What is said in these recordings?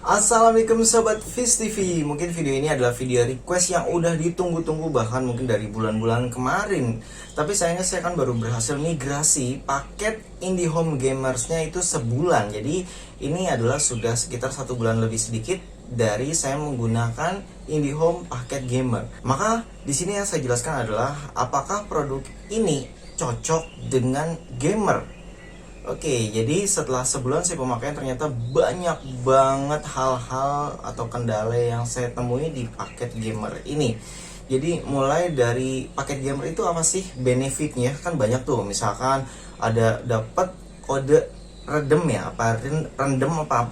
Assalamualaikum Sobat Fis TV. Mungkin video ini adalah video request yang udah ditunggu-tunggu bahkan mungkin dari bulan-bulan kemarin. Tapi sayangnya saya kan baru berhasil migrasi paket IndiHome Gamersnya itu sebulan. Jadi ini adalah sudah sekitar 1 bulan lebih sedikit dari saya menggunakan IndiHome paket gamer. Maka di sini yang saya jelaskan adalah apakah produk ini cocok dengan gamer. Oke, jadi setelah sebulan saya pemakaian ternyata banyak banget hal-hal atau kendala yang saya temui di paket gamer ini. Jadi mulai dari paket gamer itu apa sih benefitnya? Kan banyak tuh, misalkan ada dapat kode redem ya, random apa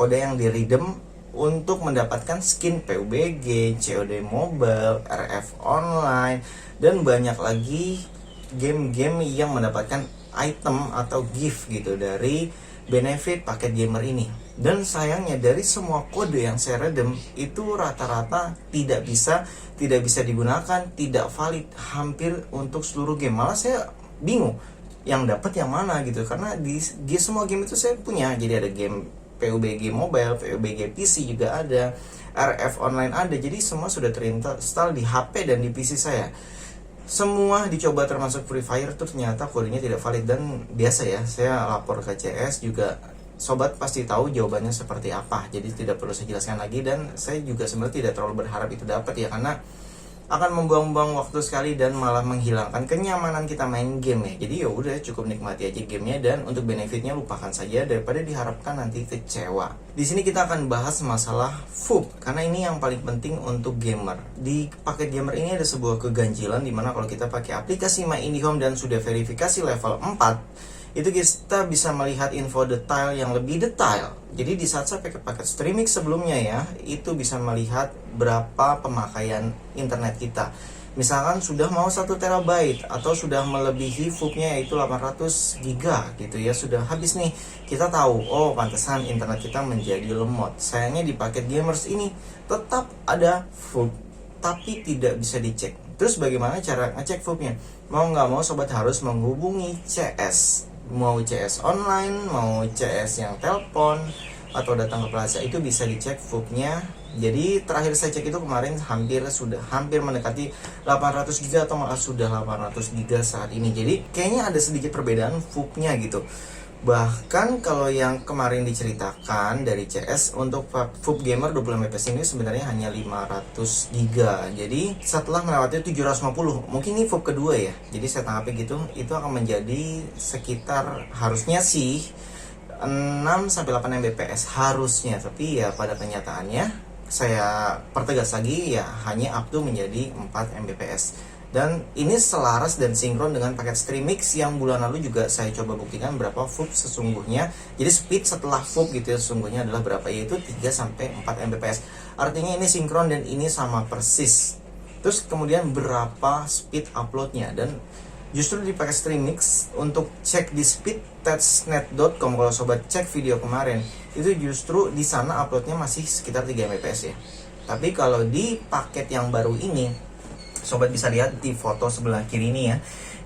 kode yang di redeem untuk mendapatkan skin PUBG, COD Mobile, RF Online, dan banyak lagi game-game yang mendapatkan item atau gift gitu dari benefit paket gamer ini. Dan sayangnya dari semua kode yang saya redem itu rata-rata tidak bisa digunakan, tidak valid hampir untuk seluruh game. Malah saya bingung yang dapat yang mana gitu, karena di semua game itu saya punya. Jadi ada game PUBG Mobile, PUBG PC juga ada, RF Online ada. Jadi semua sudah terinstall di HP dan di PC saya. Semua dicoba termasuk Free Fire tuh ternyata kodenya tidak valid. Dan biasa ya, saya lapor ke CS juga, sobat pasti tahu jawabannya seperti apa. Jadi tidak perlu saya jelaskan lagi, dan saya juga sebenarnya tidak terlalu berharap itu dapat ya, karena akan membuang-buang waktu sekali dan malah menghilangkan kenyamanan kita main game ya. Jadi ya udah cukup nikmati aja gamenya, dan untuk benefitnya lupakan saja daripada diharapkan nanti kecewa. Di sini kita akan bahas masalah FUB karena ini yang paling penting untuk gamer. Di paket gamer ini ada sebuah keganjilan dimana kalau kita pakai aplikasi My IndiHome dan sudah verifikasi level 4, itu kita bisa melihat info detail yang lebih detail. Jadi di saat saya pakai paket streaming sebelumnya ya, itu bisa melihat berapa pemakaian internet kita. Misalkan sudah mau 1 terabyte atau sudah melebihi FUB-nya yaitu 800 giga gitu ya, sudah habis nih. Kita tahu, oh pantesan internet kita menjadi lemot. Sayangnya di paket gamers ini tetap ada FUB tapi tidak bisa dicek. Terus bagaimana cara ngecek FUB-nya? Mau nggak mau sobat harus menghubungi CS. Mau CS online, mau CS yang telepon, atau datang ke plaza, itu bisa dicek FUB-nya. Jadi terakhir saya cek itu kemarin hampir mendekati 800 giga atau malah sudah 800 giga saat ini. Jadi kayaknya ada sedikit perbedaan FUB-nya gitu. Bahkan kalau yang kemarin diceritakan dari CS untuk FUB gamer 20 Mbps ini sebenarnya hanya 500 giga. Jadi setelah melewati 750, mungkin ini FUB kedua ya. Jadi saya tanggapi gitu, itu akan menjadi sekitar harusnya sih 6-8 Mbps harusnya. Tapi ya pada kenyataannya saya pertegas lagi ya, hanya up to menjadi 4 Mbps. Dan ini selaras dan sinkron dengan paket Streamix yang bulan lalu juga saya coba buktikan berapa FUB sesungguhnya. Jadi speed setelah FUB gitu ya sesungguhnya adalah berapa, yaitu 3-4 Mbps. Artinya ini sinkron dan ini sama persis. Terus kemudian berapa speed uploadnya, dan justru di paket Streamix untuk cek di speedtestnet.com, kalau sobat cek video kemarin itu justru di sana uploadnya masih sekitar 3 Mbps ya. Tapi kalau di paket yang baru ini, sobat bisa lihat di foto sebelah kiri ini ya,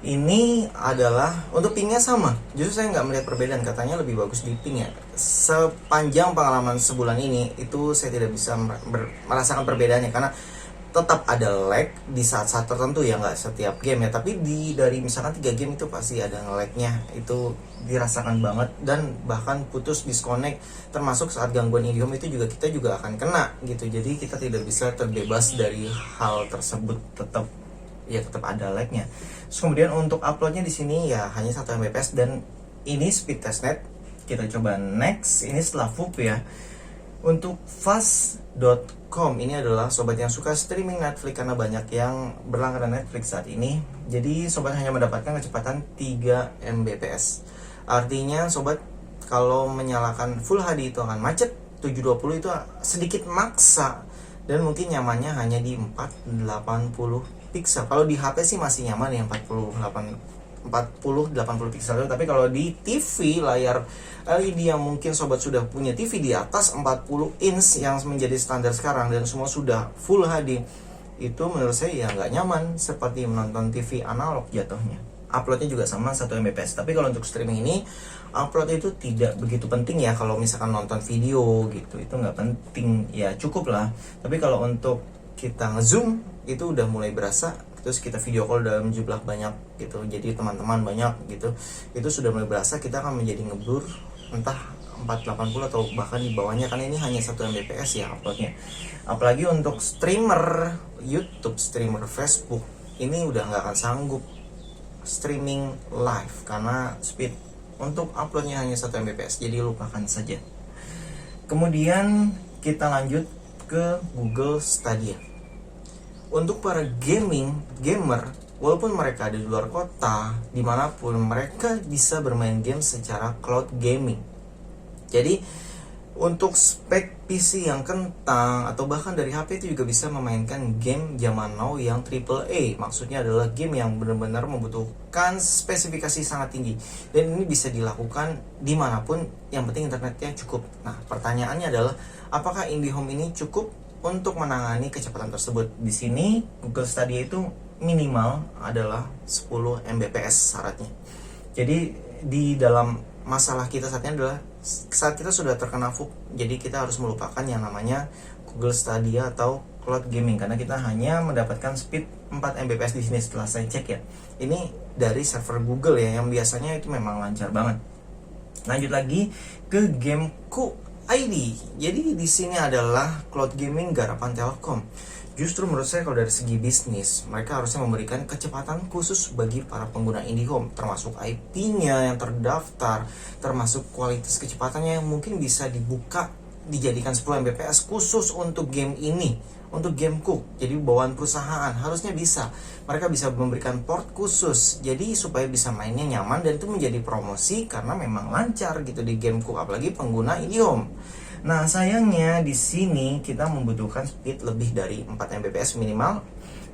ini adalah untuk pingnya sama. Justru saya nggak melihat perbedaan, katanya lebih bagus di ping ya. Sepanjang pengalaman sebulan ini itu saya tidak bisa merasakan perbedaannya, karena tetap ada lag di saat-saat tertentu ya, nggak setiap game ya, tapi dari misalkan 3 game itu pasti ada nge-lagnya, itu dirasakan banget. Dan bahkan putus disconnect, termasuk saat gangguan IndiHome itu juga kita juga akan kena gitu. Jadi kita tidak bisa terbebas dari hal tersebut, tetap ada lagnya. Terus kemudian untuk uploadnya di sini ya hanya 1 Mbps, dan ini speed testnet. Kita coba next, ini setelah FUB ya. Untuk fast.com ini adalah sobat yang suka streaming Netflix, karena banyak yang berlangganan Netflix saat ini. Jadi sobat hanya mendapatkan kecepatan 3 Mbps. Artinya sobat kalau menyalakan Full HD itu akan macet. 720 itu sedikit maksa, dan mungkin nyamannya hanya di 480 pixel. Kalau di HP sih masih nyaman yang 80-80 pixel. Tapi kalau di TV layar LED yang mungkin sobat sudah punya TV di atas 40 inch yang menjadi standar sekarang dan semua sudah Full HD, itu menurut saya ya nggak nyaman, seperti menonton TV analog jatuhnya. Uploadnya juga sama 1 Mbps. Tapi kalau untuk streaming ini upload itu tidak begitu penting ya. Kalau misalkan nonton video gitu, itu nggak penting ya, cukup lah. Tapi kalau untuk kita ngezoom itu udah mulai berasa, terus kita video call dalam jumlah banyak gitu, jadi teman-teman banyak gitu, itu sudah mulai berasa kita akan menjadi ngeblur entah 480 atau bahkan di bawahnya, karena ini hanya 1 Mbps ya uploadnya. Apalagi untuk streamer YouTube, streamer Facebook, ini udah nggak akan sanggup streaming live karena speed untuk uploadnya hanya 1 Mbps, jadi lupakan saja. Kemudian kita lanjut ke Google Stadia. Untuk para gamer, walaupun mereka ada di luar kota, dimanapun mereka bisa bermain game secara cloud gaming. Jadi untuk spek PC yang kentang atau bahkan dari HP itu juga bisa memainkan game zaman now yang AAA. Maksudnya adalah game yang benar-benar membutuhkan spesifikasi sangat tinggi, dan ini bisa dilakukan dimanapun, yang penting internetnya cukup. Nah, pertanyaannya adalah apakah IndiHome ini cukup untuk menangani kecepatan tersebut? Di sini Google Stadia itu minimal adalah 10 Mbps syaratnya. Jadi di dalam masalah kita saat ini adalah saat kita sudah terkena FUP, jadi kita harus melupakan yang namanya Google Stadia atau cloud gaming, karena kita hanya mendapatkan speed 4 Mbps di sini setelah saya cek ya. Ini dari server Google ya, yang biasanya itu memang lancar banget. Lanjut lagi ke Gameku ID. Jadi di sini adalah cloud gaming garapan Telkom. Justru menurut saya kalau dari segi bisnis, mereka harusnya memberikan kecepatan khusus bagi para pengguna IndiHome, termasuk IP-nya yang terdaftar, termasuk kualitas kecepatannya yang mungkin bisa dibuka, dijadikan 10 Mbps khusus untuk game ini, untuk Gameku. Jadi bawaan perusahaan harusnya bisa. Mereka bisa memberikan port khusus, jadi supaya bisa mainnya nyaman, dan itu menjadi promosi karena memang lancar gitu di Gameku, apalagi pengguna IndiHome. Nah, sayangnya di sini kita membutuhkan speed lebih dari 4 Mbps minimal.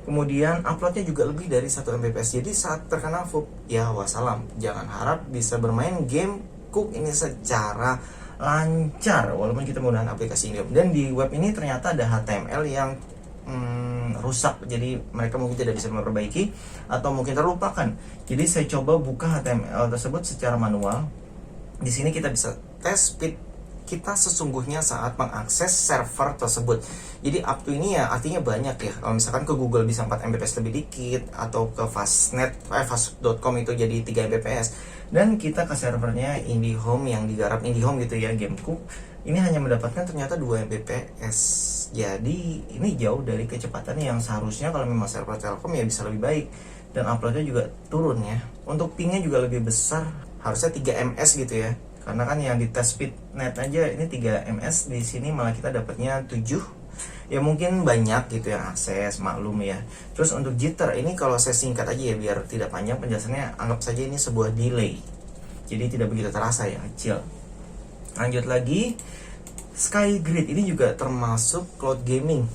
Kemudian uploadnya juga lebih dari 1 Mbps. Jadi saat terkena FUP, ya wassalam. Jangan harap bisa bermain game Cook ini secara lancar walaupun kita menggunakan aplikasi ini. Dan di web ini ternyata ada HTML yang rusak. Jadi mereka mungkin tidak bisa memperbaiki atau mungkin terlupakan. Jadi saya coba buka HTML tersebut secara manual. Di sini kita bisa tes speed kita sesungguhnya saat mengakses server tersebut. Jadi up to ini ya artinya banyak ya. Kalau misalkan ke Google bisa 4 Mbps lebih dikit, atau ke fast.com itu jadi 3 Mbps, dan kita ke servernya IndiHome yang digarap IndiHome gitu ya, Gameku, ini hanya mendapatkan ternyata 2 Mbps. Jadi ini jauh dari kecepatan yang seharusnya kalau memang server Telkom ya bisa lebih baik, dan uploadnya juga turun ya. Untuk pingnya juga lebih besar, harusnya 3 ms gitu ya. Karena kan yang di test speed net aja ini 3 ms, di sini malah kita dapatnya 7. Ya mungkin banyak gitu yang akses, maklum ya. Terus untuk jitter ini kalau saya singkat aja ya biar tidak panjang penjelasannya, anggap saja ini sebuah delay. Jadi tidak begitu terasa ya, kecil. Lanjut lagi, SkyGrid ini juga termasuk cloud gaming.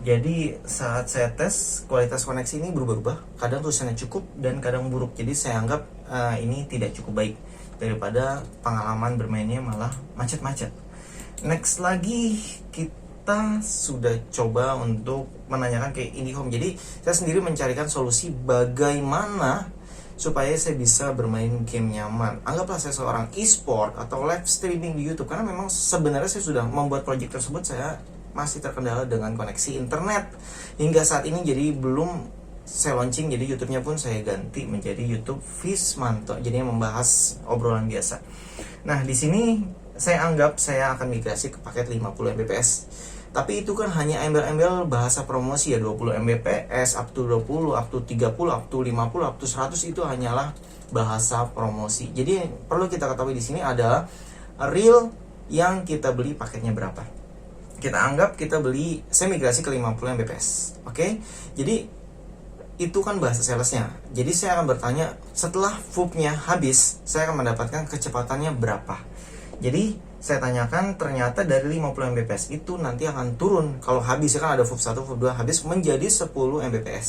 Jadi saat saya tes, kualitas koneksi ini berubah-ubah. Kadang tulisannya cukup dan kadang buruk. Jadi saya anggap ini tidak cukup baik, daripada pengalaman bermainnya malah macet-macet. Next lagi, kita sudah coba untuk menanyakan ke IndiHome. Jadi saya sendiri mencarikan solusi bagaimana supaya saya bisa bermain game nyaman. Anggaplah saya seorang e-sport atau live streaming di YouTube, karena memang sebenarnya saya sudah membuat project tersebut, saya masih terkendala dengan koneksi internet hingga saat ini. Jadi belum saya launching, jadi YouTube-nya pun saya ganti menjadi YouTube Vismanto, jadi yang membahas obrolan biasa. Nah, di sini saya anggap saya akan migrasi ke paket 50 Mbps. Tapi itu kan hanya embel-embel bahasa promosi ya, 20 Mbps, up to 20, up to 30, up to 50, up to 100 itu hanyalah bahasa promosi. Jadi perlu kita ketahui di sini adalah real yang kita beli paketnya berapa. Kita anggap kita beli, saya migrasi ke 50 Mbps. Oke? Jadi itu kan bahasa salesnya. Jadi saya akan bertanya, setelah FUP-nya habis, saya akan mendapatkan kecepatannya berapa. Jadi saya tanyakan, ternyata dari 50 Mbps itu nanti akan turun. Kalau habis, kan ada FUP 1, FUP 2 habis menjadi 10 Mbps.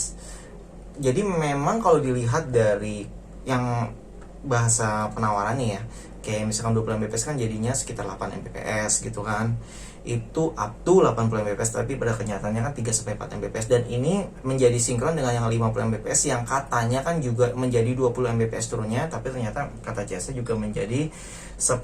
Jadi memang kalau dilihat dari yang bahasa penawarannya ya, kayak misalkan 20 Mbps kan jadinya sekitar 8 Mbps gitu kan. itu up to 80 Mbps, tapi pada kenyataannya kan 3-4 Mbps, dan ini menjadi sinkron dengan yang 50 Mbps yang katanya kan juga menjadi 20 Mbps turunnya, tapi ternyata kata CAS juga menjadi 10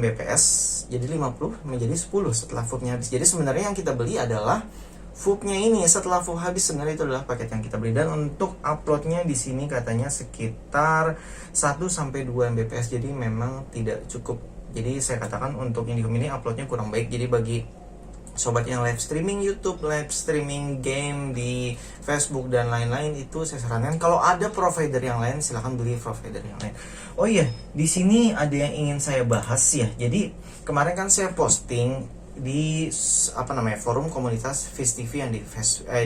Mbps, jadi 50 menjadi 10 setelah VOOP-nya habis. Jadi sebenarnya yang kita beli adalah VOOP-nya ini. Setelah VOOP habis sebenarnya itu adalah paket yang kita beli, dan untuk uploadnya di sini katanya sekitar 1-2 Mbps, jadi memang tidak cukup. Jadi saya katakan untuk IndiHome ini uploadnya kurang baik. Jadi bagi sobat yang live streaming YouTube, live streaming game di Facebook dan lain-lain, itu saya sarankan kalau ada provider yang lain silahkan beli provider yang lain. Oh iya, di sini ada yang ingin saya bahas ya. Jadi kemarin kan saya posting di forum komunitas Fish TV yang di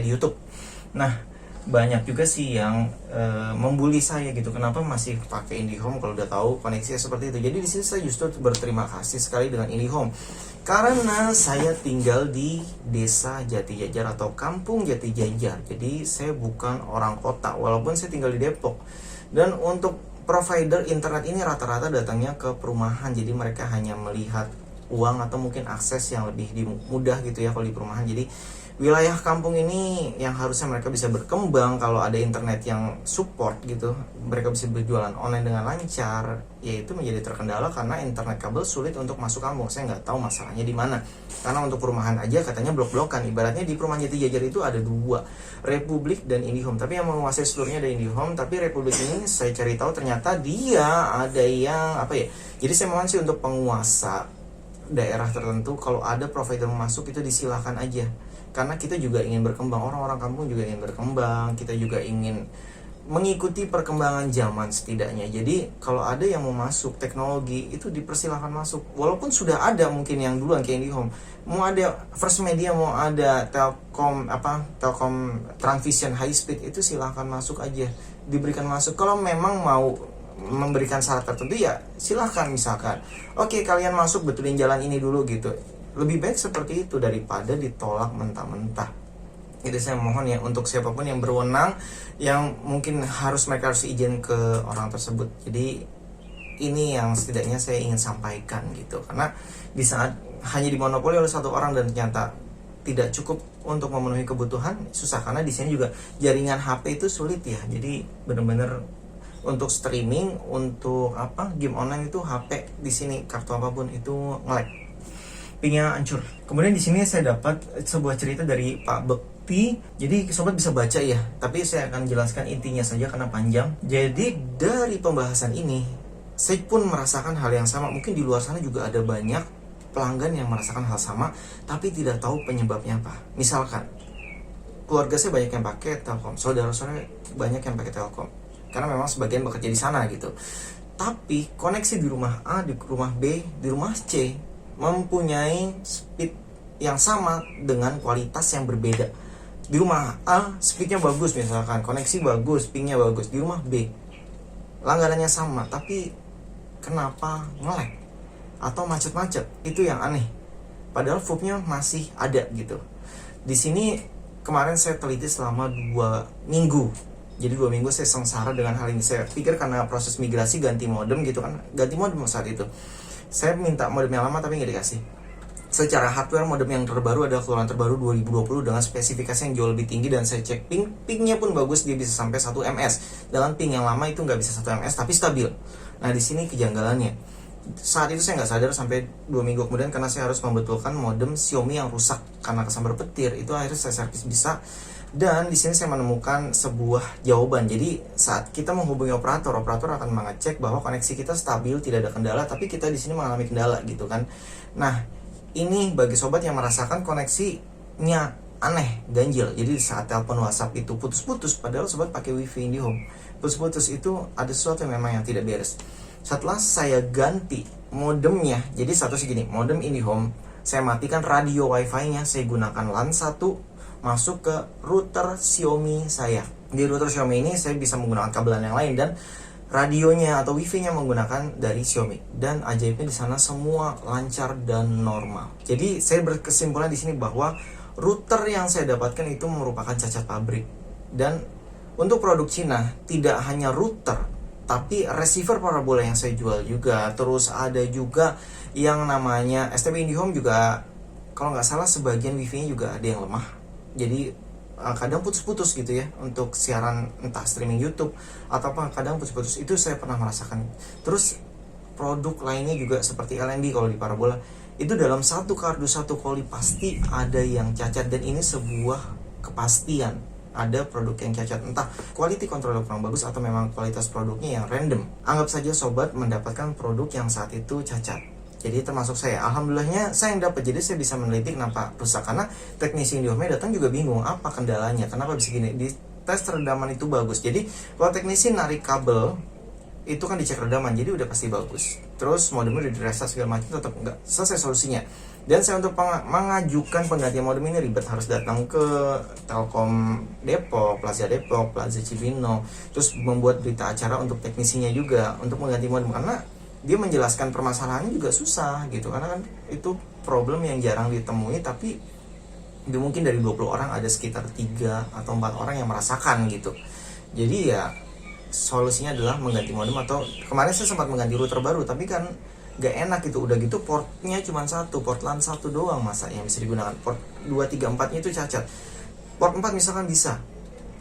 YouTube. Nah, banyak juga sih yang membuli saya gitu, kenapa masih pakai IndiHome kalau udah tahu koneksinya seperti itu. Jadi di sini saya justru berterima kasih sekali dengan IndiHome, karena saya tinggal di desa Jati Jajar atau kampung Jati Jajar. Jadi saya bukan orang kota walaupun saya tinggal di Depok. Dan untuk provider internet ini rata-rata datangnya ke perumahan, jadi mereka hanya melihat uang atau mungkin akses yang lebih mudah gitu ya kalau di perumahan. Jadi wilayah kampung ini yang harusnya mereka bisa berkembang kalau ada internet yang support gitu, mereka bisa berjualan online dengan lancar, yaitu menjadi terkendala karena internet kabel sulit untuk masuk kampung. Saya nggak tahu masalahnya di mana, karena untuk perumahan aja katanya blok-blokan. Ibaratnya di perumahan Jati Jajar itu ada dua, Republik dan IndiHome, tapi yang menguasai seluruhnya ada IndiHome. Tapi Republik ini saya cari tahu ternyata dia ada yang jadi saya mohon sih untuk penguasa daerah tertentu, kalau ada provider masuk itu disilahkan aja, karena kita juga ingin berkembang, orang-orang kampung juga ingin berkembang, kita juga ingin mengikuti perkembangan zaman setidaknya. Jadi kalau ada yang mau masuk teknologi itu dipersilahkan masuk, walaupun sudah ada mungkin yang duluan kayak IndiHome, mau ada First Media, mau ada Telkom Transvision High Speed, itu silahkan masuk aja, diberikan masuk. Kalau memang mau memberikan syarat tertentu ya silahkan, misalkan oke, kalian masuk betulin jalan ini dulu gitu. Lebih baik seperti itu daripada ditolak mentah-mentah. Jadi saya mohon ya untuk siapapun yang berwenang, yang mungkin mereka harus izin ke orang tersebut. Jadi ini yang setidaknya saya ingin sampaikan gitu, karena di saat hanya dimonopoli oleh satu orang dan ternyata tidak cukup untuk memenuhi kebutuhan, susah. Karena di sini juga jaringan HP itu sulit ya. Jadi benar-benar untuk streaming, untuk game online itu HP di sini kartu apapun itu nge-lag, pingnya hancur. Kemudian di sini saya dapat sebuah cerita dari Pak Bekti. Jadi sobat bisa baca ya, tapi saya akan jelaskan intinya saja karena panjang. Jadi dari pembahasan ini saya pun merasakan hal yang sama. Mungkin di luar sana juga ada banyak pelanggan yang merasakan hal sama tapi tidak tahu penyebabnya apa. Misalkan keluarga saya banyak yang pakai Telkom, saudara-saudara banyak yang pakai Telkom, karena memang sebagian bekerja di sana gitu. Tapi koneksi di rumah A, di rumah B, di rumah C mempunyai speed yang sama dengan kualitas yang berbeda. Di rumah A speednya bagus, misalkan koneksi bagus, pingnya bagus. Di rumah B langganannya sama, tapi kenapa nge-lag atau macet-macet? Itu yang aneh. Padahal VOOP-nya masih ada gitu. Di sini kemarin saya teliti selama 2 minggu. Jadi 2 minggu saya sengsara dengan hal ini. Saya pikir karena proses migrasi ganti modem gitu kan, ganti modem saat itu. Saya minta modem yang lama tapi nggak dikasih. Secara hardware modem yang terbaru adalah keluaran terbaru 2020 dengan spesifikasi yang jauh lebih tinggi, dan saya cek pingnya pun bagus, dia bisa sampai 1 ms. Dengan ping yang lama itu nggak bisa 1 ms tapi stabil. Nah di sini kejanggalannya. Saat itu saya nggak sadar sampai 2 minggu kemudian, karena saya harus membetulkan modem Xiaomi yang rusak karena kesambar petir. Itu akhirnya saya servis bisa. Dan di sini saya menemukan sebuah jawaban. Jadi saat kita menghubungi operator akan mengecek bahwa koneksi kita stabil, tidak ada kendala, tapi kita di sini mengalami kendala gitu kan. Nah, ini bagi sobat yang merasakan koneksinya aneh, ganjil. Jadi saat telepon WhatsApp itu putus-putus, padahal sobat pakai WiFi IndiHome. Putus-putus itu ada sesuatu yang memang yang tidak beres. Setelah saya ganti modemnya, jadi satu segini, modem IndiHome, saya matikan radio WiFi-nya, saya gunakan LAN 1 masuk ke router Xiaomi saya. Di router Xiaomi ini saya bisa menggunakan kabelan yang lain, dan radionya atau wifi-nya menggunakan dari Xiaomi. Dan ajaibnya di sana semua lancar dan normal. Jadi saya berkesimpulan di sini bahwa router yang saya dapatkan itu merupakan cacat pabrik. Dan untuk produk Cina tidak hanya router, tapi receiver parabola yang saya jual juga. Terus ada juga yang namanya STB IndiHome juga kalau nggak salah sebagian wifi-nya juga ada yang lemah. Jadi kadang putus-putus gitu ya untuk siaran entah streaming YouTube atau apa, kadang putus-putus, itu saya pernah merasakan. Terus produk lainnya juga seperti LNB kalau di parabola, itu dalam satu kardus satu koli pasti ada yang cacat, dan ini sebuah kepastian ada produk yang cacat, entah quality control kurang bagus atau memang kualitas produknya yang random. Anggap saja sobat mendapatkan produk yang saat itu cacat. Jadi termasuk saya, alhamdulillahnya saya yang dapat. Jadi saya bisa meneliti kenapa rusak, karena teknisi IndiHome datang juga bingung apa kendalanya, kenapa bisa gini. Di tes redaman itu bagus. Jadi kalau teknisi narik kabel itu kan dicek redaman, jadi udah pasti bagus. Terus modemnya udah direstart segala macam, tetap enggak selesai solusinya. Dan saya untuk mengajukan penggantian modem ini ribet, harus datang ke Telkom Depok, Plaza Depok, Plaza Cibino, terus membuat berita acara untuk teknisinya juga untuk mengganti modem, karena dia menjelaskan permasalahannya juga susah gitu, karena kan itu problem yang jarang ditemui, tapi mungkin dari 20 orang ada sekitar 3 atau 4 orang yang merasakan gitu. Jadi ya solusinya adalah mengganti modem, atau kemarin saya sempat mengganti router baru, tapi kan gak enak gitu, udah gitu portnya cuma satu, port LAN 1 doang masa yang bisa digunakan, port 2, 3, 4 nya itu cacat. Port 4 misalkan bisa,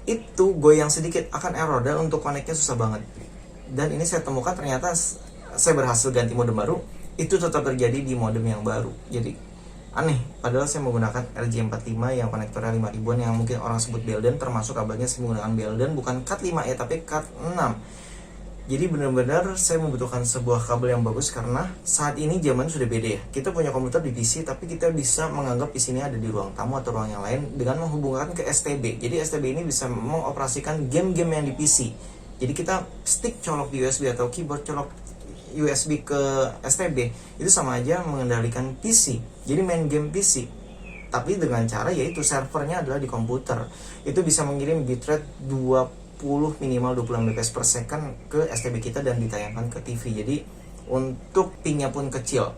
itu goyang sedikit akan error, dan untuk connect-nya susah banget. Dan ini saya temukan ternyata saya berhasil ganti modem baru, itu tetap terjadi di modem yang baru. Jadi aneh, padahal saya menggunakan RJ45 yang konektornya 5000-an yang mungkin orang sebut Belden, termasuk kabelnya saya menggunakan Belden, bukan Cat 5e tapi Cat 6. Jadi benar-benar saya membutuhkan sebuah kabel yang bagus, karena saat ini zaman sudah beda ya. Kita punya komputer di PC, tapi kita bisa menganggap PC ini ada di ruang tamu atau ruang yang lain dengan menghubungkan ke STB. Jadi STB ini bisa mengoperasikan game-game yang di PC. Jadi kita stick colok di USB atau keyboard colok USB ke STB, itu sama aja mengendalikan PC. Jadi main game PC, tapi dengan cara yaitu servernya adalah di komputer. Itu bisa mengirim bitrate 20 minimal 20 Mbps per second ke STB kita dan ditayangkan ke TV. Jadi untuk pingnya pun kecil.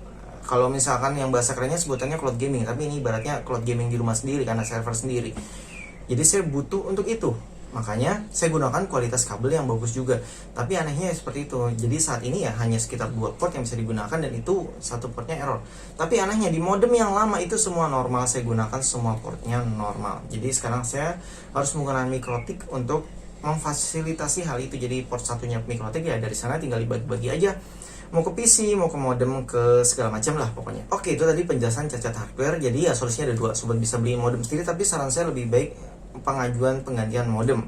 Kalau misalkan yang bahasa kerennya sebutannya cloud gaming, tapi ini ibaratnya cloud gaming di rumah sendiri karena server sendiri. Jadi saya butuh untuk itu. Makanya saya gunakan kualitas kabel yang bagus juga. Tapi anehnya seperti itu. Jadi saat ini ya hanya sekitar 2 port yang bisa digunakan, dan itu satu portnya error. Tapi anehnya di modem yang lama itu semua normal, saya gunakan semua portnya normal. Jadi sekarang saya harus menggunakan mikrotik untuk memfasilitasi hal itu. Jadi port satunya mikrotik ya, dari sana tinggal dibagi-bagi aja. Mau ke PC, mau ke modem, ke segala macam lah pokoknya. Oke, itu tadi penjelasan cacat hardware. Jadi ya solusinya ada 2. Sobat bisa beli modem sendiri, tapi saran saya lebih baik pengajuan penggantian modem.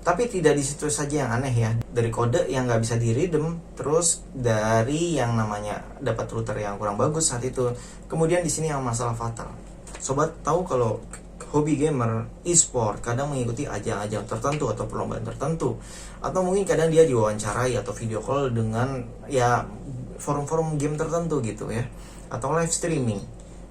Tapi tidak di situ saja yang aneh ya, dari kode yang nggak bisa di redeem, terus dari yang namanya dapat router yang kurang bagus saat itu. Kemudian di sini yang masalah fatal. Sobat tahu kalau hobi gamer e-sport kadang mengikuti ajang-ajang tertentu atau perlombaan tertentu, atau mungkin kadang dia diwawancarai atau video call dengan ya forum-forum game tertentu gitu ya, atau live streaming.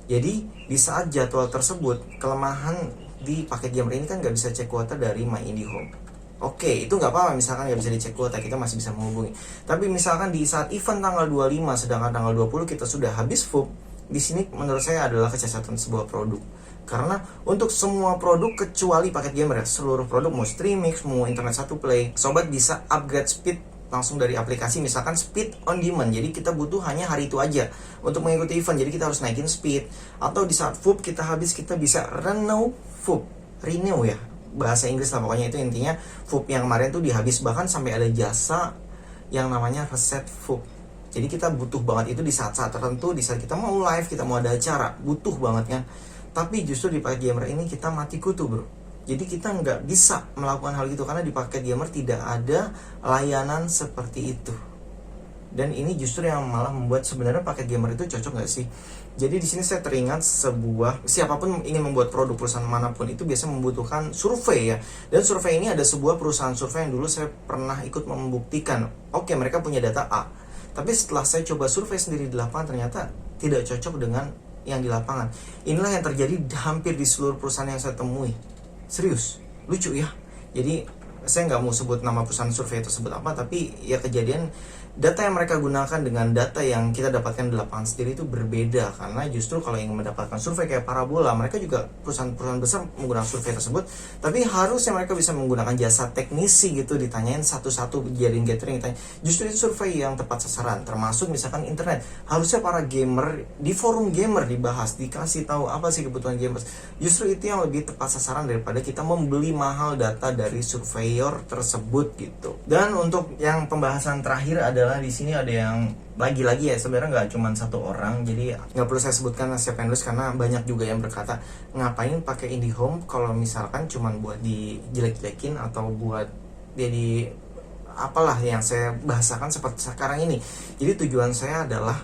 Jadi di saat jadwal tersebut, kelemahan di paket gamer ini kan nggak bisa cek kuota dari My IndiHome. Oke, itu nggak apa-apa, misalkan nggak bisa dicek kuota, kita masih bisa menghubungi. Tapi misalkan di saat event tanggal 25, sedangkan tanggal 20 kita sudah habis FUB, di sini menurut saya adalah kecacatan sebuah produk. Karena untuk semua produk kecuali paket gamer ya, seluruh produk mau streaming, mau internet satu play, sobat bisa upgrade speed langsung dari aplikasi, misalkan speed on demand. Jadi kita butuh hanya hari itu aja untuk mengikuti event, jadi kita harus naikin speed. Atau di saat FUB kita habis, kita bisa renew FUB, renew ya, bahasa Inggris lah pokoknya. Itu intinya FUB yang kemarin tuh dihabis, bahkan sampai ada jasa yang namanya reset FUB. Jadi kita butuh banget itu di saat-saat tertentu, di saat kita mau live, kita mau ada acara, butuh banget kan. Tapi justru di paket gamer ini kita mati kutu bro. Jadi kita nggak bisa melakukan hal itu, karena di paket gamer tidak ada layanan seperti itu. Dan ini justru yang malah membuat sebenarnya paket gamer itu cocok nggak sih? Jadi di sini saya teringat sebuah, siapapun ingin membuat produk, perusahaan manapun itu biasa membutuhkan survei ya. Dan survei ini ada sebuah perusahaan survei yang dulu saya pernah ikut membuktikan. Oke, mereka punya data A. Tapi setelah saya coba survei sendiri di lapangan, ternyata tidak cocok dengan yang di lapangan. Inilah yang terjadi hampir di seluruh perusahaan yang saya temui. Serius, lucu ya. Jadi saya nggak mau sebut nama perusahaan survei tersebut apa, tapi ya kejadian data yang mereka gunakan dengan data yang kita dapatkan di lapangan sendiri itu berbeda. Karena justru kalau ingin mendapatkan survei kayak Parabola, mereka juga perusahaan-perusahaan besar menggunakan survei tersebut, tapi harusnya mereka bisa menggunakan jasa teknisi gitu, ditanyain satu-satu, jadiin gathering, ditanya. Justru itu survei yang tepat sasaran, termasuk misalkan internet. Harusnya para gamer di forum gamer dibahas, dikasih tahu apa sih kebutuhan gamers. Justru itu yang lebih tepat sasaran daripada kita membeli mahal data dari surveyor tersebut gitu. Dan untuk yang pembahasan terakhir adalah di sini ada yang lagi-lagi ya, sebenarnya nggak cuma satu orang, jadi nggak perlu saya sebutkan siapa yang nulis karena banyak juga yang berkata ngapain pakai IndiHome kalau misalkan cuma buat dijelek-jelekin atau buat jadi apalah yang saya bahasakan seperti sekarang ini. Jadi tujuan saya adalah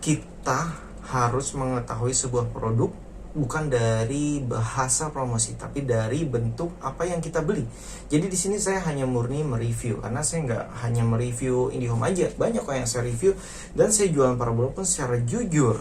kita harus mengetahui sebuah produk bukan dari bahasa promosi, tapi dari bentuk apa yang kita beli. Jadi di sini saya hanya murni mereview, karena saya nggak hanya mereview IndiHome aja, banyak kok yang saya review, dan saya jualan Parabola pun secara jujur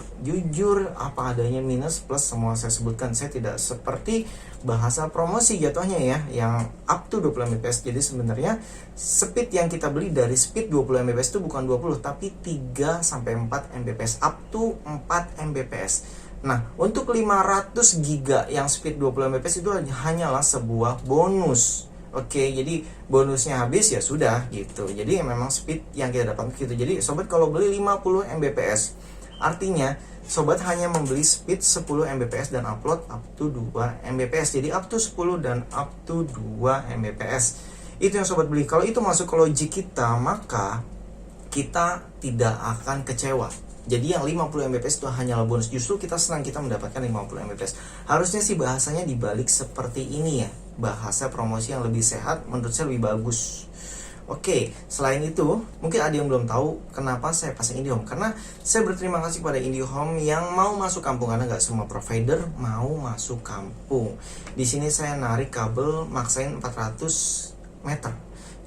apa adanya, minus plus semua saya sebutkan. Saya tidak seperti bahasa promosi jatuhnya ya, yang up to 20 Mbps. Jadi sebenarnya speed yang kita beli dari speed 20 Mbps itu bukan 20, tapi 3 sampai 4 Mbps, up to 4 Mbps. Nah, untuk 500 giga yang speed 20 Mbps itu hanyalah sebuah bonus. Oke, jadi bonusnya habis ya sudah gitu. Jadi memang speed yang kita dapat gitu. Jadi sobat kalau beli 50 Mbps, artinya sobat hanya membeli speed 10 Mbps dan upload up to 2 Mbps. Jadi up to 10 dan up to 2 Mbps. Itu yang sobat beli. Kalau itu masuk ke logik kita, maka kita tidak akan kecewa. Jadi yang 50 Mbps itu hanyalah bonus. Justru kita senang kita mendapatkan 50 Mbps. Harusnya sih bahasanya dibalik seperti ini ya. Bahasa promosi yang lebih sehat, menurut saya lebih bagus. Oke, selain itu, mungkin ada yang belum tahu kenapa saya pasang IndiHome. Karena saya berterima kasih pada IndiHome yang mau masuk kampung, karena nggak semua provider mau masuk kampung. Di sini saya narik kabel maksain 400 meter.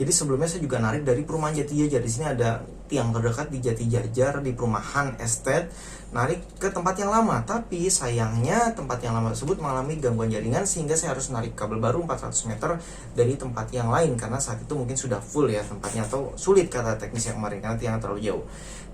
Jadi sebelumnya saya juga narik dari perumahan Jati Jajar. Di sini ada tiang terdekat di Jati Jajar, di perumahan estate, narik ke tempat yang lama. Tapi sayangnya tempat yang lama tersebut mengalami gangguan jaringan, sehingga saya harus narik kabel baru 400 meter dari tempat yang lain. Karena saat itu mungkin sudah full ya tempatnya, atau sulit kata teknis yang kemarin, karena tiangnya terlalu jauh.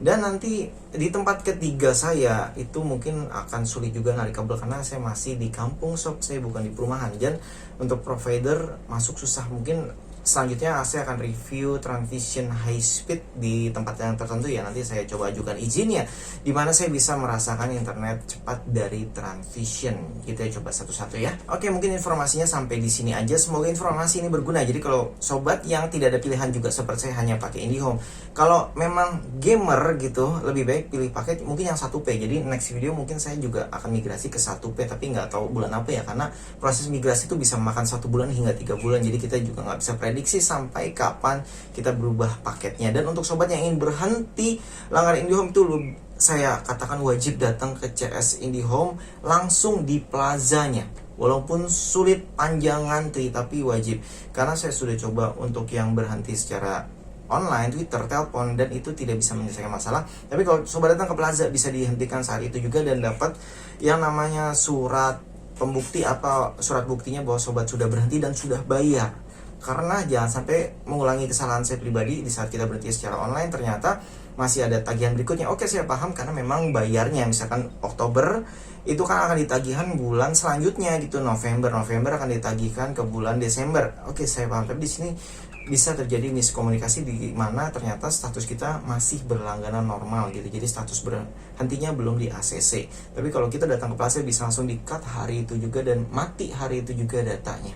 Dan nanti di tempat ketiga saya itu mungkin akan sulit juga narik kabel, karena saya masih di kampung sob, saya bukan di perumahan. Dan untuk provider masuk susah. Mungkin selanjutnya saya akan review Transvision High Speed di tempat yang tertentu ya. Nanti saya coba ajukan izinnya, dimana saya bisa merasakan internet cepat dari Transvision. Kita coba satu-satu ya. Oke, mungkin informasinya sampai di sini aja. Semoga informasi ini berguna. Jadi kalau sobat yang tidak ada pilihan juga seperti saya hanya pakai IndiHome, kalau memang gamer gitu, lebih baik pilih paket mungkin yang 1P. Jadi next video mungkin saya juga akan migrasi ke 1P, tapi nggak tahu bulan apa ya, karena proses migrasi itu bisa memakan 1 bulan hingga 3 bulan. Jadi kita juga nggak bisa prediksi sampai kapan kita berubah paketnya. Dan untuk sobat yang ingin berhenti langganan IndiHome itu, saya katakan wajib datang ke CS IndiHome langsung di plazanya. Walaupun sulit, panjang ngantri, tapi wajib. Karena saya sudah coba untuk yang berhenti secara online, Twitter, telepon, dan itu tidak bisa menyelesaikan masalah. Tapi kalau sobat datang ke plaza bisa dihentikan saat itu juga, dan dapat yang namanya surat pembukti atau surat buktinya bahwa sobat sudah berhenti dan sudah bayar. Karena jangan sampai mengulangi kesalahan saya pribadi di saat kita berhenti secara online, ternyata masih ada tagihan berikutnya. Oke, saya paham, karena memang bayarnya misalkan Oktober itu kan akan ditagihan bulan selanjutnya gitu, November akan ditagihkan ke bulan Desember. Oke, saya paham. Tapi di sini bisa terjadi miskomunikasi di mana ternyata status kita masih berlangganan normal gitu. Jadi status berhentinya belum di ACC. Tapi kalau kita datang ke plaza bisa langsung di-cut hari itu juga dan mati hari itu juga datanya.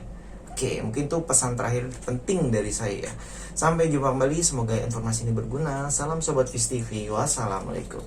Oke, mungkin itu pesan terakhir penting dari saya. Sampai jumpa kembali, semoga informasi ini berguna. Salam Sobat Viz TV, wassalamualaikum.